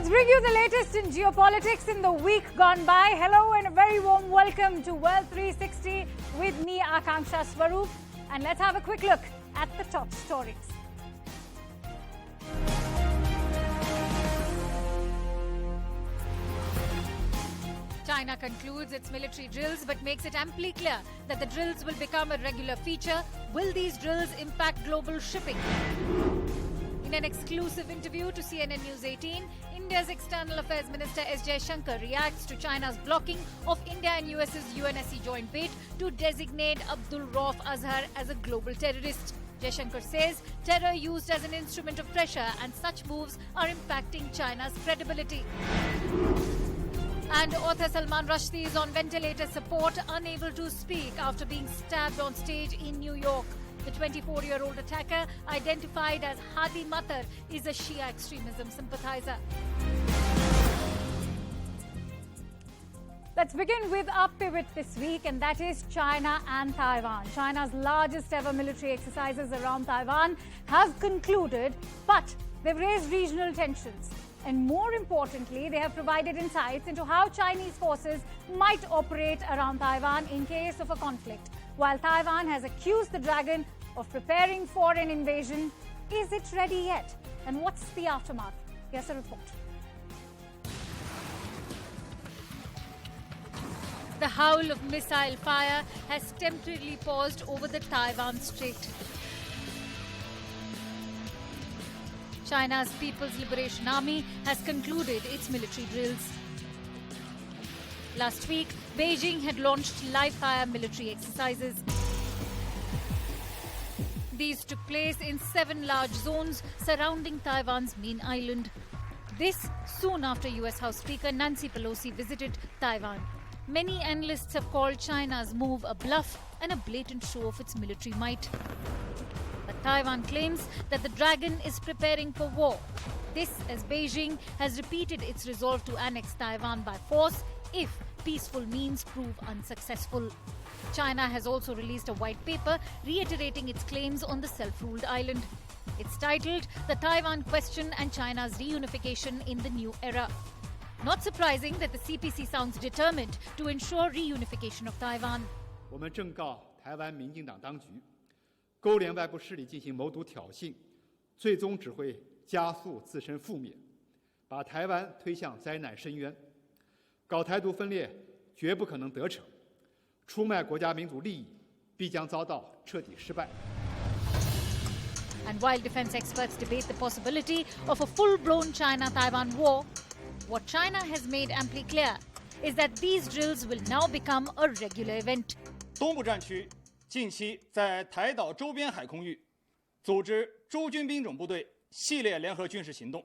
Let's bring you the latest in geopolitics in the week gone by. Hello and a very warm welcome to World 360 with me, Akanksha Swaroop. And let's have a quick look at the top stories. China concludes its military drills but makes it amply clear that the drills will become a regular feature. Will these drills impact global shipping? In an exclusive interview to CNN News18, India's External Affairs Minister S. Jaishankar reacts to China's blocking of India and US's UNSC joint bid to designate Abdul Rauf Azhar as a global terrorist. Jaishankar says terror used as an instrument of pressure and such moves are impacting China's credibility. And author Salman Rushdie is on ventilator support, unable to speak after being stabbed on stage in New York. The 24-year-old attacker, identified as Hadi Matar, is a Shia extremism sympathizer. Let's begin with our pivot this week, and that is China and Taiwan. China's largest ever military exercises around Taiwan have concluded, but they've raised regional tensions. And more importantly, they have provided insights into how Chinese forces might operate around Taiwan in case of a conflict. While Taiwan has accused the dragon of preparing for an invasion, is it ready yet? And what's the aftermath? Here's a report. The howl of missile fire has temporarily paused over the Taiwan Strait. China's People's Liberation Army has concluded its military drills. Last week, Beijing had launched live-fire military exercises. These took place in 7 large zones surrounding Taiwan's main island. This soon after US House Speaker Nancy Pelosi visited Taiwan. Many analysts have called China's move a bluff and a blatant show of its military might. But Taiwan claims that the dragon is preparing for war. This as Beijing has repeated its resolve to annex Taiwan by force if peaceful means prove unsuccessful. China has also released a white paper reiterating its claims on the self-ruled island. It's titled The Taiwan Question and China's Reunification in the New Era. Not surprising that the CPC sounds determined to ensure reunification of Taiwan. 我们正告台湾民进党当局，勾连外部势力进行谋独挑衅，最终只会加速自身覆灭，把台湾推向灾难深渊。搞台独分裂绝不可能得逞，出卖国家民族利益必将遭到彻底失败。 And while defense experts debate the possibility of a full-blown China-Taiwan war, what China has made amply clear is that these drills will now become a regular event. 东部战区近期在台岛周边海空域组织诸军兵种部队系列联合军事行动。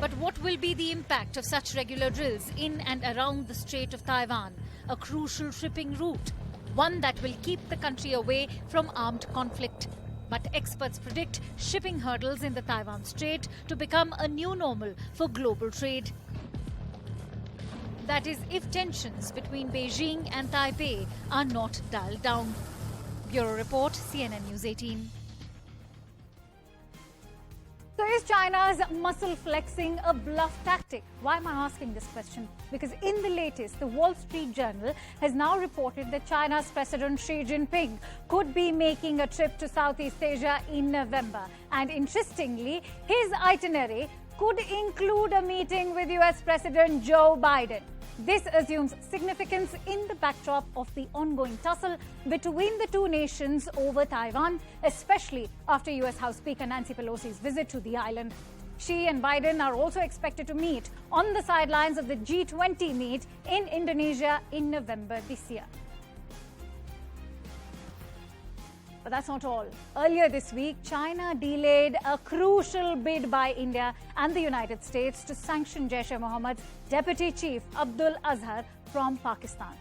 But what will be the impact of such regular drills in and around the Strait of Taiwan, a crucial shipping route, one that will keep the country away from armed conflict? But experts predict shipping hurdles in the Taiwan Strait to become a new normal for global trade. That is, if tensions between Beijing and Taipei are not dialed down. Bureau Report, CNN News18. So is China's muscle flexing a bluff tactic? Why am I asking this question? Because in the latest, the Wall Street Journal has now reported that China's President Xi Jinping could be making a trip to Southeast Asia in November. And interestingly, his itinerary could include a meeting with US President Joe Biden. This assumes significance in the backdrop of the ongoing tussle between the two nations over Taiwan, especially after US House Speaker Nancy Pelosi's visit to the island. Xi and Biden are also expected to meet on the sidelines of the G20 meet in Indonesia in November this year. But that's not all. Earlier this week, China delayed a crucial bid by India and the United States to sanction Jaish-e-Mohammed's deputy chief, Abdul Azhar, from Pakistan.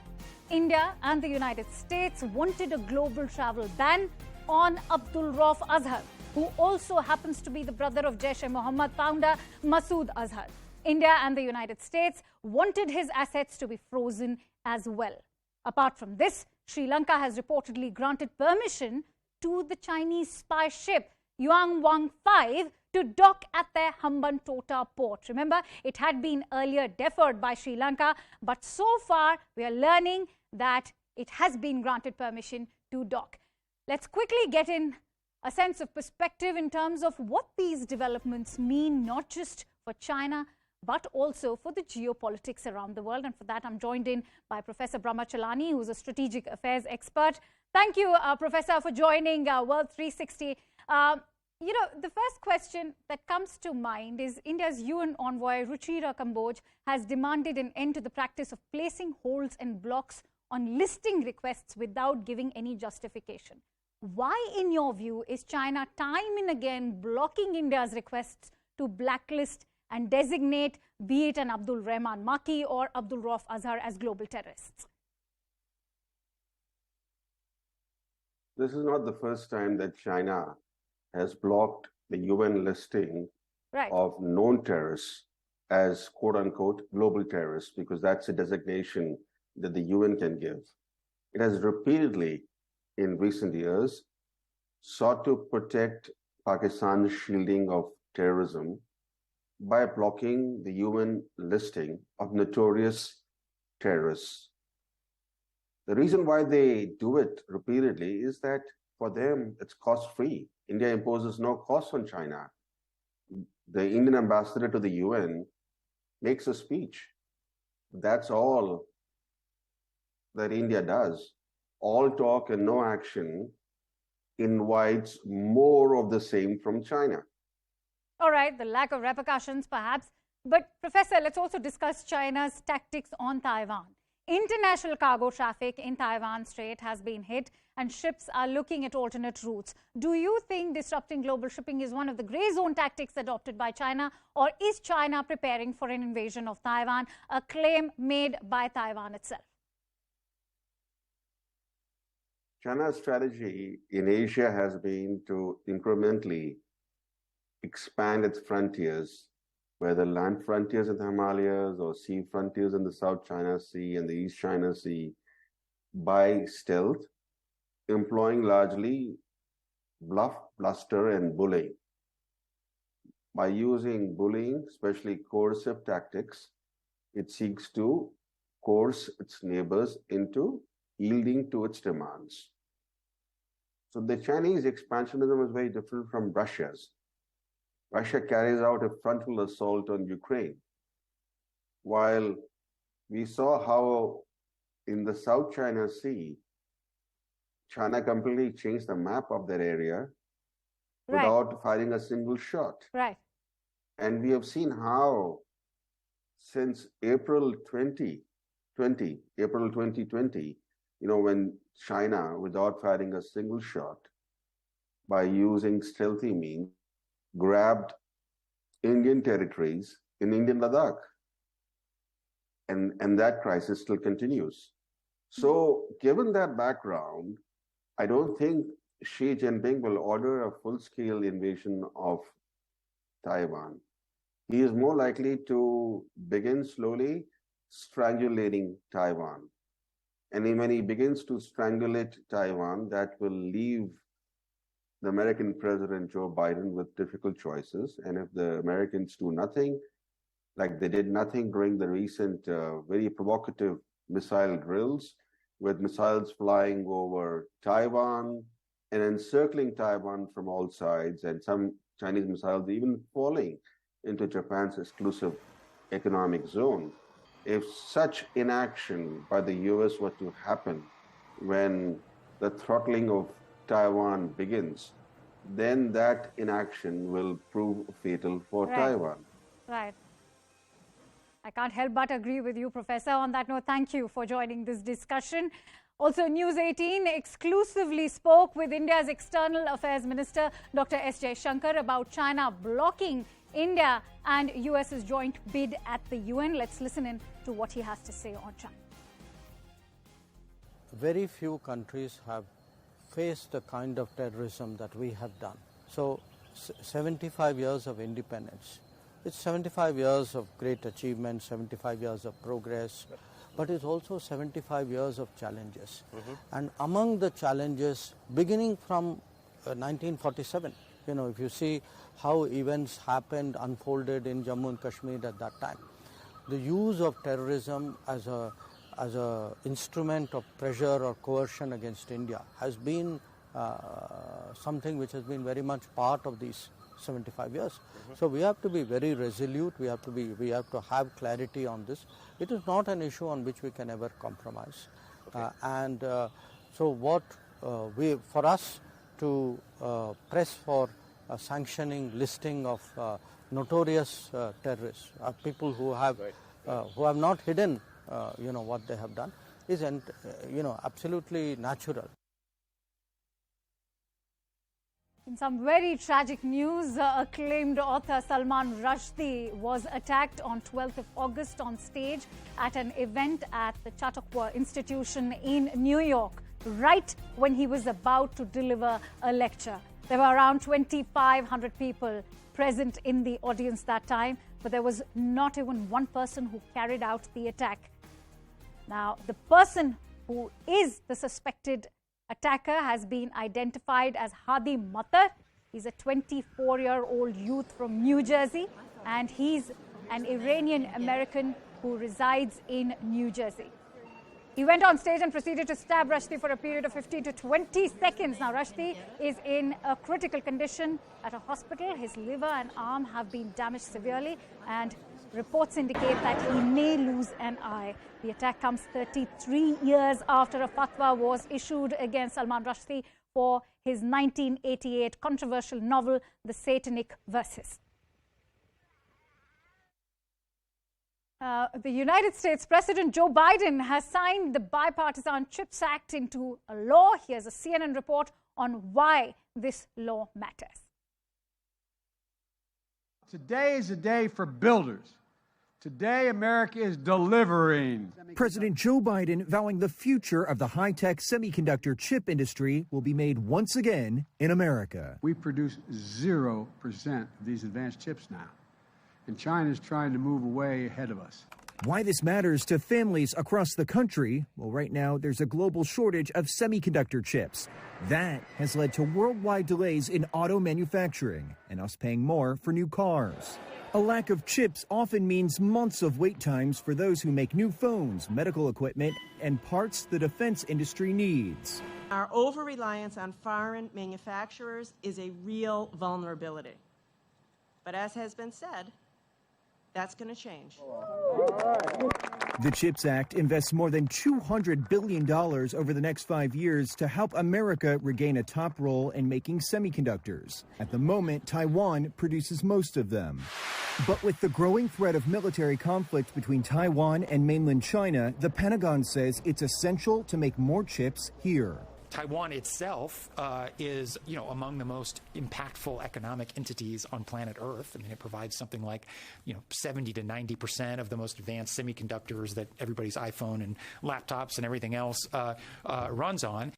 India and the United States wanted a global travel ban on Abdul Rauf Azhar, who also happens to be the brother of Jaish-e-Mohammed founder Masood Azhar. India and the United States wanted his assets to be frozen as well. Apart from this, Sri Lanka has reportedly granted permission to the Chinese spy ship Yuan Wang 5 to dock at their Hambantota port. Remember, it had been earlier deferred by Sri Lanka, but so far we are learning that it has been granted permission to dock. Let's quickly get in a sense of perspective in terms of what these developments mean, not just for China, but also for the geopolitics around the world. And for that, I'm joined in by Professor Brahma Chalani, who's a strategic affairs expert. Thank you, Professor, for joining World 360. The first question that comes to mind is India's UN envoy, Ruchira Kamboj, has demanded an end to the practice of placing holds and blocks on listing requests without giving any justification. Why, in your view, is China time and again blocking India's requests to blacklist and designate, be it an Abdul Rahman Maki or Abdul Rauf Azhar, as global terrorists? This is not the first time that China has blocked the UN listing of known terrorists as quote-unquote global terrorists, because that's a designation that the UN can give. It has repeatedly, in recent years, sought to protect Pakistan's shielding of terrorism by blocking the UN listing of notorious terrorists. The reason why they do it repeatedly is that for them, it's cost-free. India imposes no cost on China. The Indian ambassador to the UN makes a speech. That's all that India does. All talk and no action invites more of the same from China. All right, the lack of repercussions perhaps. But Professor, let's also discuss China's tactics on Taiwan. International cargo traffic in Taiwan Strait has been hit and ships are looking at alternate routes. Do you think disrupting global shipping is one of the grey zone tactics adopted by China, or is China preparing for an invasion of Taiwan, a claim made by Taiwan itself? China's strategy in Asia has been to incrementally expand its frontiers, whether land frontiers in the Himalayas or sea frontiers in the South China Sea and the East China Sea, by stealth, employing largely bluff, bluster, and bullying. By using bullying, especially coercive tactics, it seeks to coerce its neighbors into yielding to its demands. So the Chinese expansionism is very different from Russia's. Russia carries out a frontal assault on Ukraine, while we saw how in the South China Sea, China completely changed the map of that area without firing a single shot. And we have seen how since April 2020, when China, without firing a single shot, by using stealthy means, grabbed Indian territories in Indian Ladakh. And that crisis still continues. So given that background, I don't think Xi Jinping will order a full-scale invasion of Taiwan. He is more likely to begin slowly strangulating Taiwan. And when he begins to strangulate Taiwan, that will leave the American President Joe Biden with difficult choices. And if the Americans do nothing, like they did nothing during the recent very provocative missile drills, with missiles flying over Taiwan and encircling Taiwan from all sides, and some Chinese missiles even falling into Japan's exclusive economic zone. If such inaction by the US were to happen when the throttling of Taiwan begins, then that inaction will prove fatal for Taiwan. I can't help but agree with you, Professor. On that note, thank you for joining this discussion. Also, News18 exclusively spoke with India's External Affairs Minister, Dr. S. Jaishankar, about China blocking India and US's joint bid at the UN. Let's listen in to what he has to say on China. Very few countries have faced the kind of terrorism that we have done. So 75 years of independence. It's 75 years of great achievement, 75 years of progress, but it's also 75 years of challenges. And among the challenges, beginning from 1947, if you see how events happened, unfolded in Jammu and Kashmir at that time, the use of terrorism as a instrument of pressure or coercion against India has been something which has been very much part of these 75 years. So we have to be very resolute. We have to have clarity on this. It is not an issue on which we can ever compromise. So what for us to press for a sanctioning listing of notorious terrorists, people who have not hidden what they have done, is absolutely natural. In some very tragic news, acclaimed author Salman Rushdie was attacked on 12th of August on stage at an event at the Chautauqua Institution in New York, right when he was about to deliver a lecture. There were around 2,500 people present in the audience that time, but there was not even one person who carried out the attack. Now, the person who is the suspected attacker has been identified as Hadi Matar. He's a 24-year-old youth from New Jersey, and he's an Iranian-American who resides in New Jersey. He went on stage and proceeded to stab Rushdie for a period of 15 to 20 seconds. Now, Rushdie is in a critical condition at a hospital. His liver and arm have been damaged severely, and reports indicate that he may lose an eye. The attack comes 33 years after a fatwa was issued against Salman Rushdie for his 1988 controversial novel, The Satanic Verses. The United States President Joe Biden has signed the Bipartisan CHIPS Act into a law. Here's a CNN report on why this law matters. Today is a day for builders. Today, America is delivering. President Joe Biden vowing the future of the high-tech semiconductor chip industry will be made once again in America. We produce 0% of these advanced chips now, and China is trying to move away ahead of us. Why this matters to families across the country? Well, right now, there's a global shortage of semiconductor chips. That has led to worldwide delays in auto manufacturing and us paying more for new cars. A lack of chips often means months of wait times for those who make new phones, medical equipment, and parts the defense industry needs. Our over-reliance on foreign manufacturers is a real vulnerability. But as has been said, that's going to change. The CHIPS Act invests more than $200 billion over the next 5 years to help America regain a top role in making semiconductors. At the moment, Taiwan produces most of them. But with the growing threat of military conflict between Taiwan and mainland China, the Pentagon says it's essential to make more chips here. Taiwan itself is, among the most impactful economic entities on planet Earth. I mean, it provides something like, 70 to 90% of the most advanced semiconductors that everybody's iPhone and laptops and everything else runs on.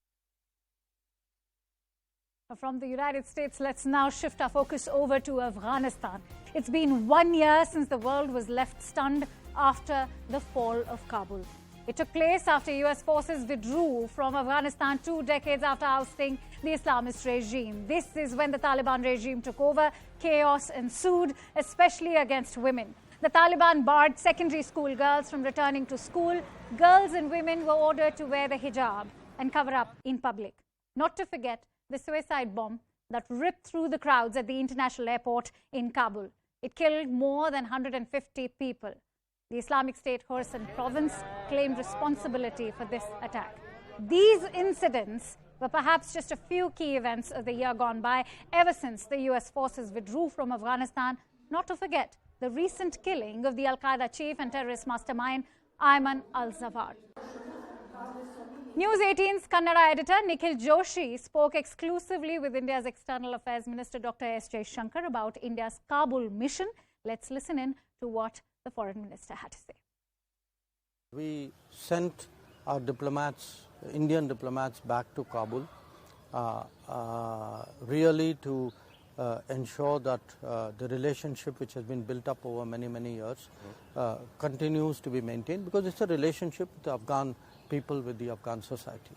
From the United States, let's now shift our focus over to Afghanistan. It's been 1 year since the world was left stunned after the fall of Kabul. It took place after U.S. forces withdrew from Afghanistan 2 decades after ousting the Islamist regime. This is when the Taliban regime took over. Chaos ensued, especially against women. The Taliban barred secondary school girls from returning to school. Girls and women were ordered to wear the hijab and cover up in public. Not to forget the suicide bomb that ripped through the crowds at the international airport in Kabul. It killed more than 150 people. The Islamic State Khorasan province claimed responsibility for this attack. These incidents were perhaps just a few key events of the year gone by, ever since the U.S. forces withdrew from Afghanistan, not to forget the recent killing of the Al-Qaeda chief and terrorist mastermind Ayman al-Zawahiri. News 18's Kannada editor Nikhil Joshi spoke exclusively with India's External Affairs Minister Dr. S. Jaishankar about India's Kabul mission. Let's listen in to what the foreign minister had to say. We sent our diplomats, Indian diplomats, back to Kabul really to ensure that the relationship which has been built up over many, many years continues to be maintained, because it's a relationship with the Afghan people, with the Afghan society.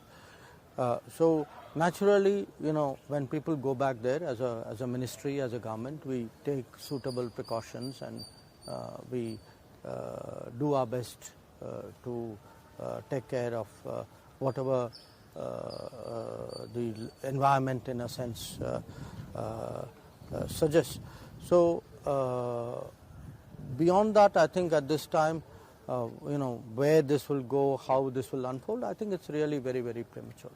So naturally, when people go back there as a ministry, as a government, we take suitable precautions and we do our best to take care of whatever the environment, in a sense, suggests. So beyond that, I think at this time, where this will go, how this will unfold, I think it's really very, very premature.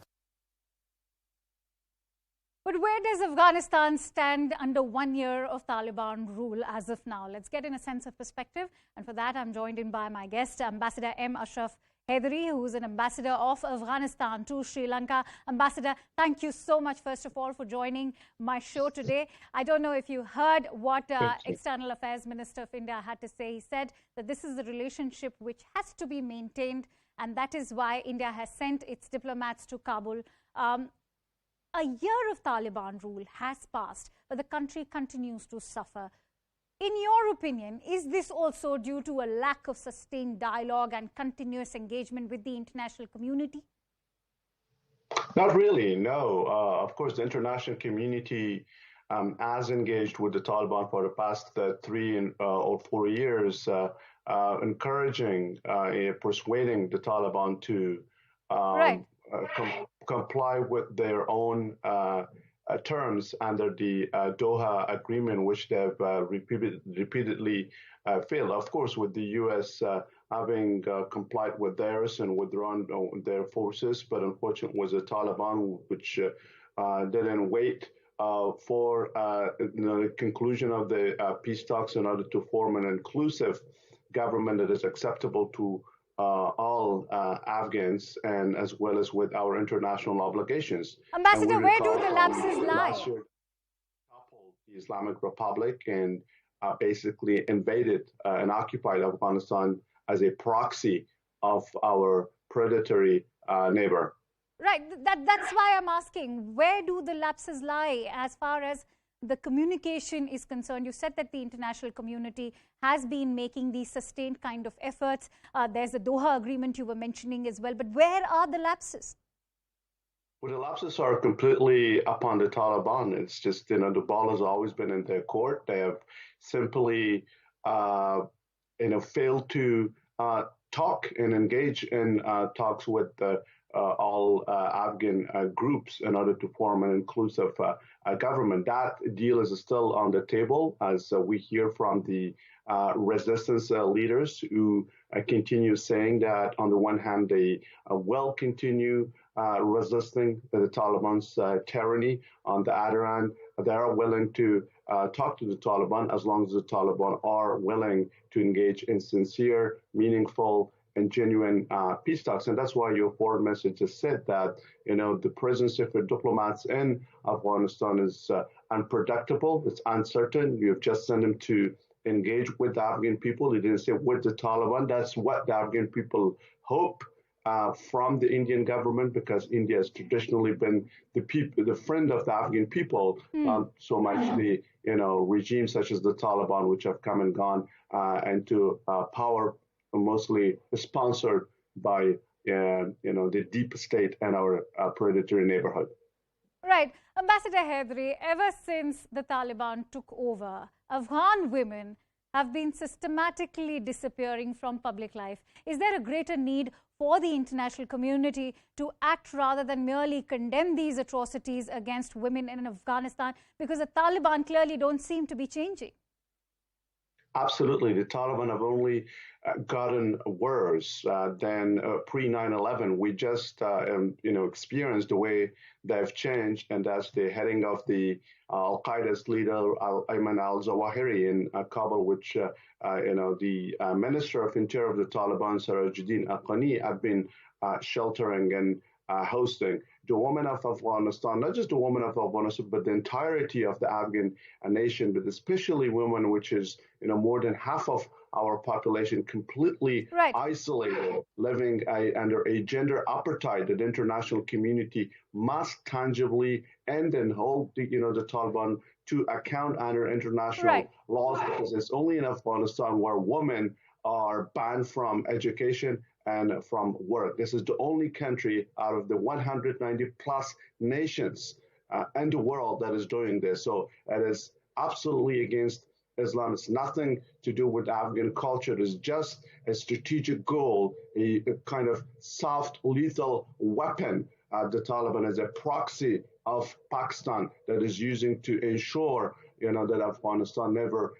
But where does Afghanistan stand under 1 year of Taliban rule as of now? Let's get in a sense of perspective. And for that, I'm joined in by my guest, Ambassador M. Ashraf Haidery, who is an ambassador of Afghanistan to Sri Lanka. Ambassador, thank you so much, first of all, for joining my show today. I don't know if you heard what External Affairs Minister of India had to say. He said that this is a relationship which has to be maintained, and that is why India has sent its diplomats to Kabul. A year of Taliban rule has passed, but the country continues to suffer. In your opinion, is this also due to a lack of sustained dialogue and continuous engagement with the international community? Not really, no. Of course, the international community has engaged with the Taliban for the past 3 or 4 years, encouraging, persuading the Taliban to comply with their own terms under the Doha Agreement, which they have repeatedly failed. Of course, with the U.S. Having complied with theirs and withdrawn their forces, but unfortunately was the Taliban, which didn't wait for the conclusion of the peace talks in order to form an inclusive government that is acceptable to all Afghans, and as well as with our international obligations. Ambassador, where do the lapses lie? Last year, the Islamic Republic and basically invaded and occupied Afghanistan as a proxy of our predatory neighbor. Right, that's why I'm asking, where do the lapses lie as far as the communication is concerned? You said that the international community has been making these sustained kind of efforts. There's a Doha agreement you were mentioning as well, but where are the lapses? Well, the lapses are completely upon the Taliban. It's just, the ball has always been in their court. They have simply, failed to talk and engage in talks with all Afghan groups in order to form an inclusive government. That deal is still on the table, as we hear from the resistance leaders who continue saying that on the one hand they will continue resisting the Taliban's tyranny. On the other hand, they are willing to talk to the Taliban as long as the Taliban are willing to engage in sincere, meaningful, and genuine peace talks. And that's why your foreign message has said that, the presence of the diplomats in Afghanistan is unpredictable, it's uncertain. You have just sent them to engage with the Afghan people. You didn't say with the Taliban. That's what the Afghan people hope from the Indian government, because India has traditionally been the friend of the Afghan people, so much the regimes such as the Taliban, which have come and gone into power, mostly sponsored by the deep state and our predatory neighborhood. Right. Ambassador Haidery, ever since the Taliban took over, Afghan women have been systematically disappearing from public life. Is there a greater need for the international community to act rather than merely condemn these atrocities against women in Afghanistan? Because the Taliban clearly don't seem to be changing. Absolutely. The Taliban have only gotten worse than pre-9/11. We just, experienced the way they've changed, and that's the heading of the Al-Qaeda's leader, Ayman al-Zawahiri in Kabul, which, the Minister of Interior of the Taliban, Sirajuddin Haqqani, have been sheltering and hosting. The women of Afghanistan, not just the women of Afghanistan, but the entirety of the Afghan nation, but especially women, which is more than half of our population, completely isolated, living under a gender apartheid that the international community must tangibly end and hold the Taliban to account under international laws, because it's only in Afghanistan where women are banned from education and from work. This is the only country out of the 190 plus nations in the world that is doing this. So it is absolutely against Islam. It's nothing to do with Afghan culture. It's just a strategic goal, a kind of soft, lethal weapon. The Taliban is a proxy of Pakistan that is using to ensure, that Afghanistan never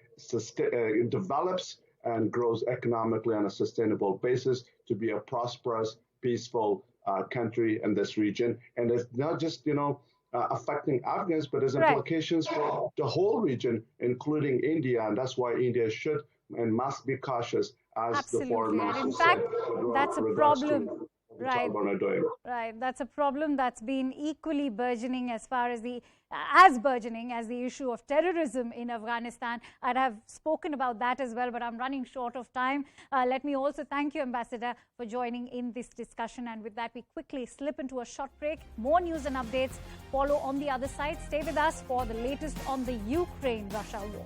develops and grows economically on a sustainable basis to be a prosperous, peaceful country in this region. And it's not just, affecting Afghans, but there's implications for the whole region, including India. And that's why India should and must be cautious, as the foreign minister said. That's a problem. Right. Right. That's a problem that's been equally burgeoning as the issue of terrorism in Afghanistan. I'd have spoken about that as well, but I'm running short of time. Let me also thank you, Ambassador, for joining in this discussion. And with that, we quickly slip into a short break. More news and updates follow on the other side. Stay with us for the latest on the Ukraine-Russia war.